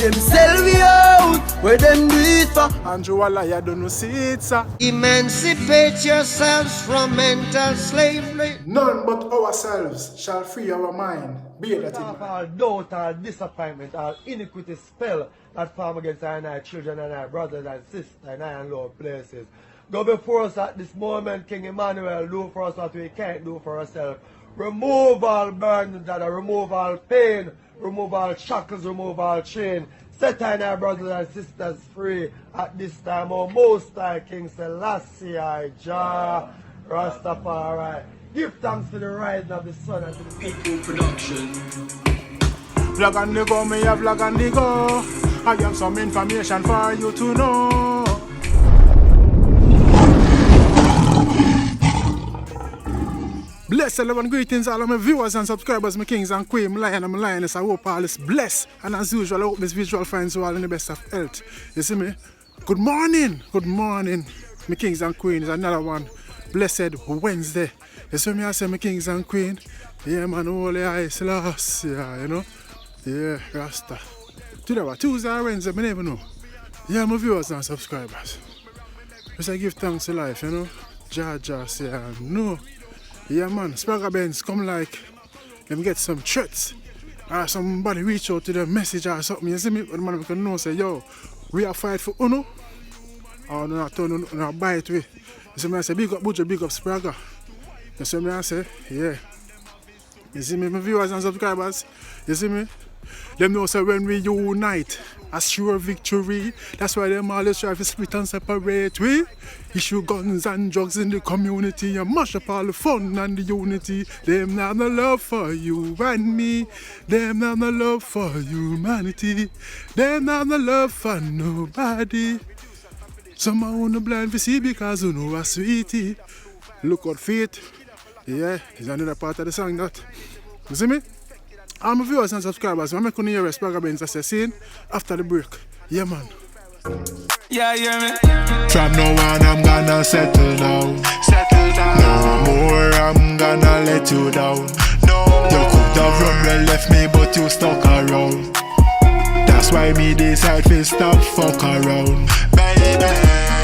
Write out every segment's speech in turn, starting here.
Them sell we out, where them do it for. Andrew Walla, you don't know see it, sir. Emancipate yourselves from mental slavery. None but ourselves shall free our mind. Be that in mind. All doubt, all disappointment, all iniquity spell that form against our children and our brothers and sisters in our low places. Go before us at this moment, King Emmanuel. Do for us what we can't do for ourselves. Remove all burdens, remove all pain, remove all shackles, remove all chain. Set our brothers and sisters free at this time. Oh, Most High King Selassie, Jah, Rastafari. Give thanks to the rising of the sun and to the people production. Vlog on the go, me a vlog on the go. I have some information for you to know. Blessed love and greetings all of my viewers and subscribers, my kings and queens, my lion and my lioness. I hope all is blessed. And as usual, I hope this visual finds you all in the best of health. You see me? Good morning, my kings and queens. Another one, blessed Wednesday. You see me? I say my kings and queens. Yeah, man, holy eyes lost. Yeah, you know? Yeah, Rasta. Today, what? Tuesday or Wednesday, I never know. Yeah, my viewers and subscribers. Just I give thanks to life, you know? Jah, say, no. Yeah, man, Spragga Benz come like, them get some threats. Or somebody reach out to them, message or something, you see me? But the man can know, say, yo, we are fight for Uno. Or no, turn no bite we. You see me, I say, big up Buju, big up Spragga. You see me, I say, yeah. You see me, my viewers and subscribers? You see me? Them know, say, when we unite, a sure victory. That's why them always try to split and separate we. Issue guns and drugs in the community and mash up all the fun and the unity. Them have no love for you and me. Them have no love for humanity. Them have no love for nobody. Some are on the blind to see because you know a sweetie. Look out feet. Yeah, it's another part of the song that. You see me? All my viewers and subscribers, I'm making hear Spragga Benz assassin after the break. Yeah, man. Yeah, man. From now on, I'm gonna settle down. No more, I'm gonna let you down. You could have run well, left me, but you stuck around. That's why me decide to stop fuck around. Baby.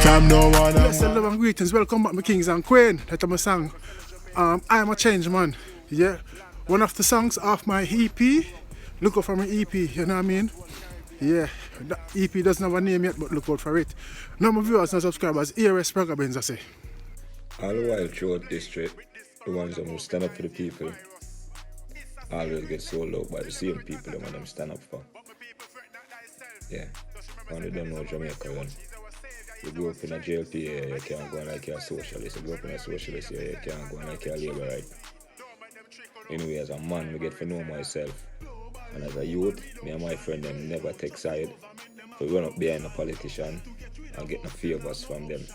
From now on, blessed love and greetings. Welcome back, my kings and queens. That's my song. I am a change man. Yeah. One of the songs off my EP. Look out for my EP, you know what I mean? Yeah, that EP doesn't have a name yet, but look out for it. Now my viewers and subscribers, here is Spragga Benz, I say. All the while throughout this trip, the ones that will stand up for the people always get sold out by the same people that want them stand up for. Yeah, and they don't know Jamaica then. You grow up in a JLP area, you can't go on like you're a socialist. You grow up in a socialist area, you can't go on like you're a labor, right? Anyway, as a man, I get to know myself. And as a youth, me and my friend them never take side. We run up behind a politician and get no favors from them.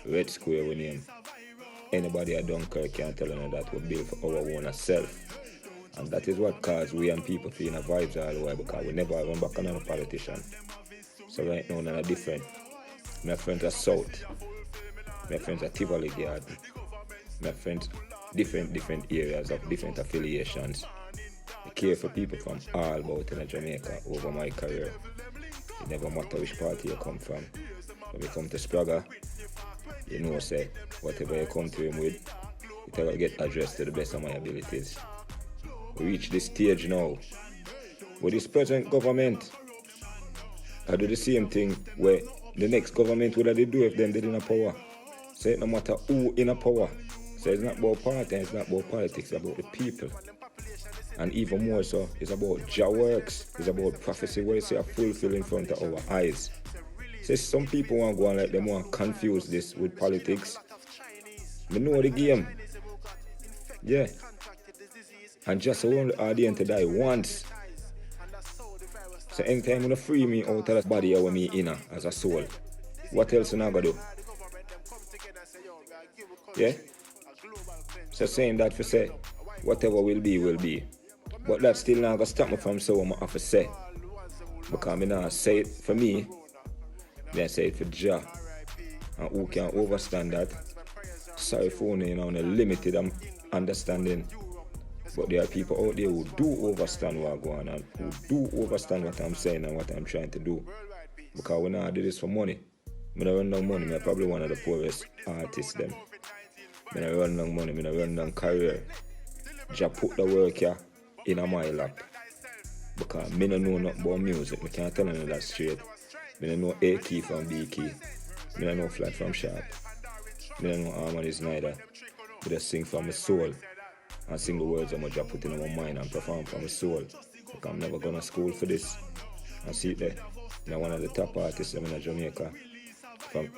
Red Square we name. Anybody at Dunkirk can't tell you that we build for our own self. And that is what caused we and people feeling the vibes all the way because we never run back on a politician. So right now, none are different. My friends are South. My friends are Tivoli Garden. My friends different areas of different affiliations. I care for people from all about in Jamaica over my career. It never matter which party you come from. When you come to Spragga, you know say whatever you come to him with, it will get addressed to the best of my abilities. We reach this stage now with this present government. I do the same thing where the next government would have to do if them did in a power. So it no matter who in a power. So it's not about party, it's not about politics, it's about the people. And even more so, it's about Jah works. It's about prophecy where it's fulfilled in front of our eyes. So some people want to go on like them want to confuse this with politics. They know the game. Yeah. And just only audience to die once. So anytime you free me out of the body of me inner as a soul, what else am I going to do? Yeah? So saying that for say, whatever will be, will be. But that still not going to stop me from saying what I have to say. Because I not say it for me, I say it for Jah. And who can overstand that? Sorry for you know, a limited understanding. But there are people out there who do understand what I'm going on, who do understand what I'm saying and what I'm trying to do. Because when I do this for money, when I run down money, I'm probably one of the poorest artists them. When I run down money, when I run down career, just put the work here in my lap. Because I don't know nothing about music, I can't tell you that straight. I don't know A key from B key. I don't know flat from sharp. I don't know harmonies neither. I just sing from my soul. And sing the words I'm going to put in my mind and perform from my soul. Because I'm never going to school for this. And see it there. I'm one of the top artists in Jamaica. From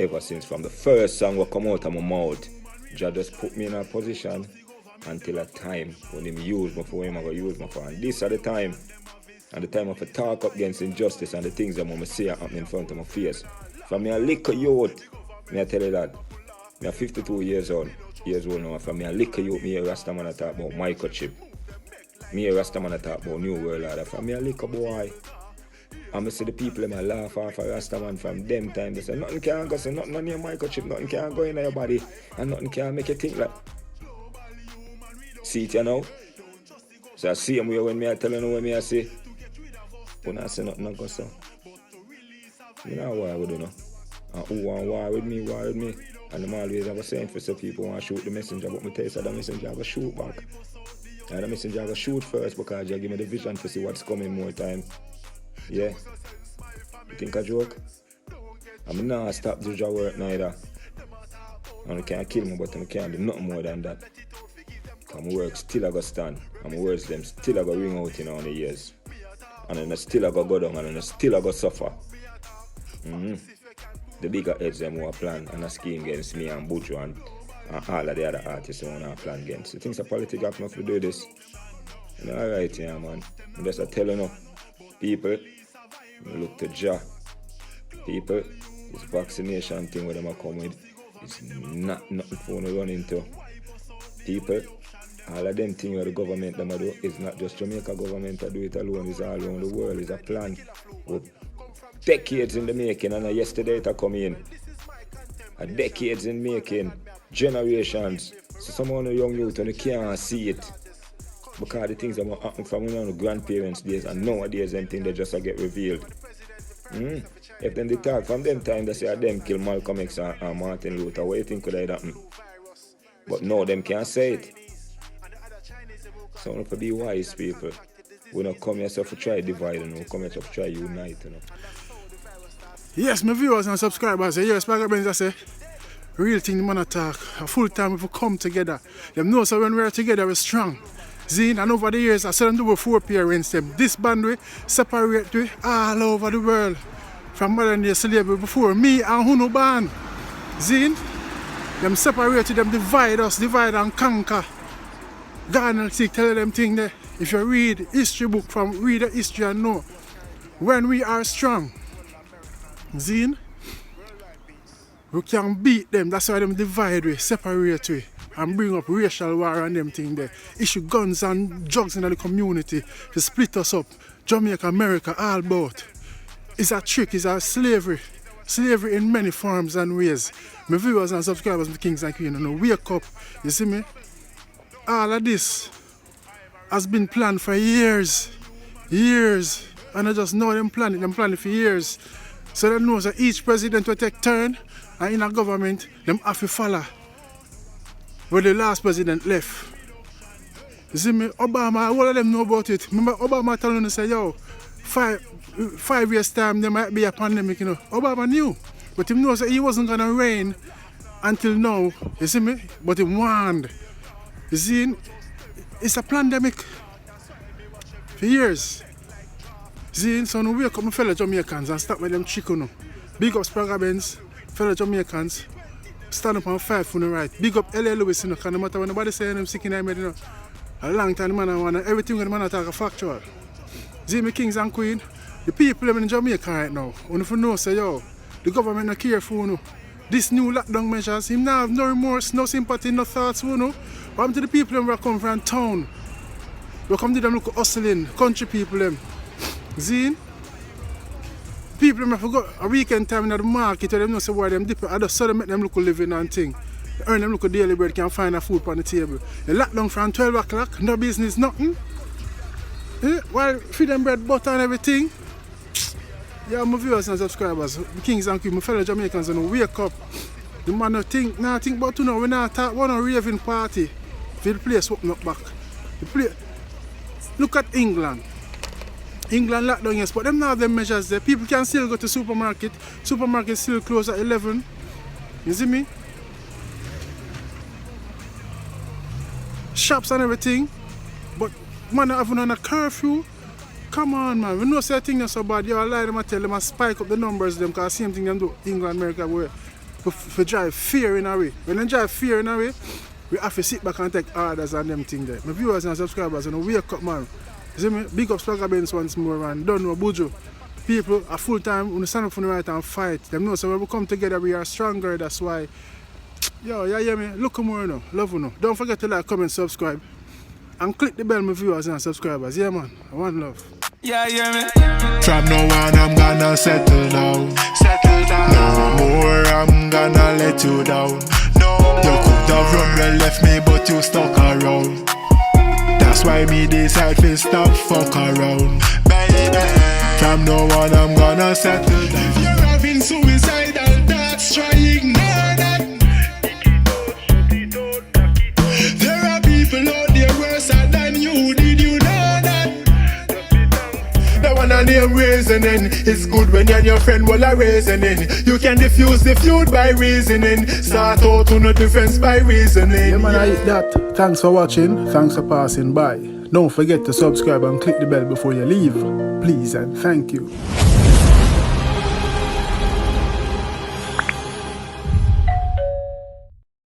the first song that come out of my mouth, Jah just put me in a position until a time when him use me for what I'm going to use me for. And this at the time. And the time of a talk up against injustice and the things that I see happen in front of my face. From me a little youth, me I tell you that. Me a 52 years old now. From me a little youth, me a Rastaman talk about microchip. Me a Rastaman talk about New World Order. From me a little boy. And I see the people in my laugh off a Rastaman from them time. They say nothing can go, say nothing on your microchip, nothing can go in your body, and nothing can make you think like. See it you know? So I see them when me I tell you what me I say. When I say nothing, I go so. You know why would you know? And who want war with me, war with me. And I'm always have a saying for some people want to shoot the messenger, but me tell you that the messenger go shoot back. And the messenger go shoot first because you give me the vision to see what's coming more time. Yeah? You think I joke? I'm not stop do your work neither. And I can't kill me, but I can't do nothing more than that. Because my work still I go stand. And my words them still I go ring out in all the years. And then I still I go down and then I still I go suffer. The bigger heads them who are plan and a scheme against me and Buju and all of the other artists who want to plan against. So things are politics have enough to do this. You know, alright, yeah, man. I'm just telling you, people, look to Jah. People, this vaccination thing where them are come with, it's not nothing for to run into. People, all of them things where the government them do, it's not just Jamaica government to do it alone, it's all around the world, it's a plan. With decades in the making, and yesterday it come in. Decades in making, generations. So some of the young youth and they can't see it. Because the things that happen from the grandparents' days and nowadays them things they just get revealed. If them they talk from them time they say them kill Malcolm X and Martin Luther, what do you think could have happened? But no, them can't say it. So we have to be wise people. We don't come here to try divide, we come here to try unite. You know? Yes, my viewers and subscribers, yes, Spragga Benz, I say, real thing, the man attack. A full time if we come together. Them know so when we're together, we're strong. Zine, and over the years, I said them do before parents them. This band we separate we all over the world. From modern day slavery before me and Huno band. Zine, them separated, them divide us, divide and conquer. God tell them thing there. If you read history book read the history and know when we are strong, Zine, we can beat them. That's why them divide we, separate we, and bring up racial war and them thing there. Issue guns and drugs in the community to split us up. Jamaica, America, all about. It's a trick, it's a slavery. Slavery in many forms and ways. My viewers and subscribers, my kings and queens, you know, wake up. You see me? All of this has been planned for years. And I just know them planning for years. So they know that each president will take turn and in a government, them have to follow where the last president left. You see me? Obama, all of them know about it. Remember Obama telling us, say, yo, 5 years time there might be a pandemic, you know. Obama knew. But he knows that he wasn't gonna reign until now. You see me? But he warned. You see, it's a pandemic for years. See, so now wake up my fellow Jamaicans and stop with them chicken. Big up Spragga Benz, fellow Jamaicans, stand up and fight for the right. Big up L.A. Lewis, you know, because no matter when nobody say them sick in their head, you know, a long time the man want everything when the man attack a factual. See, my kings and queens, the people in Jamaica right now, when you know, say, yo, the government not care for you. This new lockdown measures, him now have no remorse, no sympathy, no thoughts, you know. What to the people who come from town? We come to them look hustling, country people them. Zine? People them forgot a weekend time in the market where them know say why them dip I just saw them make them look living and thing. Earn them look a daily bread, can find a food on the table. You lock down from 12 o'clock, no business, nothing. While feed them bread, butter and everything. Yeah, my viewers and subscribers, Kings and Queens, my fellow Jamaicans, and wake up. The man no think about we not talk about a raving party. For the place open up back. Look at England. England locked down, yes, but them now have them measures there. People can still go to supermarket. Supermarket still close at 11. You see me? Shops and everything. But man, having on a curfew. Come on, man. We know certain things so bad. You lie them and tell them and spike up the numbers them because same thing them do England, America, where we drive fear in a way. When they drive fear in a way, we have to sit back and take orders and them things there. My viewers and subscribers, you know, wake up, man. You see me? Big up Spragga Benz once more, man. Don't know Buju. People are full time, when they stand up for the right and fight. Them know, so when we come together, we are stronger. That's why. Yo, you hear me? Look more, you know. Love you, know. Don't forget to like, comment, subscribe. And click the bell, my viewers and subscribers. Yeah, man. One love. Yeah, hear me? From now on I'm gonna settle down. No more I'm gonna let you down. You could have run well left me but you stuck around. That's why me decide to stop fuck around. Baby, from now on I'm gonna settle down. If you're having suicidal thoughts, try ignore that. There are people out there worse than you. Did you know that? The one I name reasoning. It's good when you and your friend will are reasoning. You can diffuse the feud by reasoning. Start out to no defense by reasoning. Yeah, man, I eat that. Thanks for watching. Thanks for passing by. Don't forget to subscribe and click the bell before you leave. Please and thank you.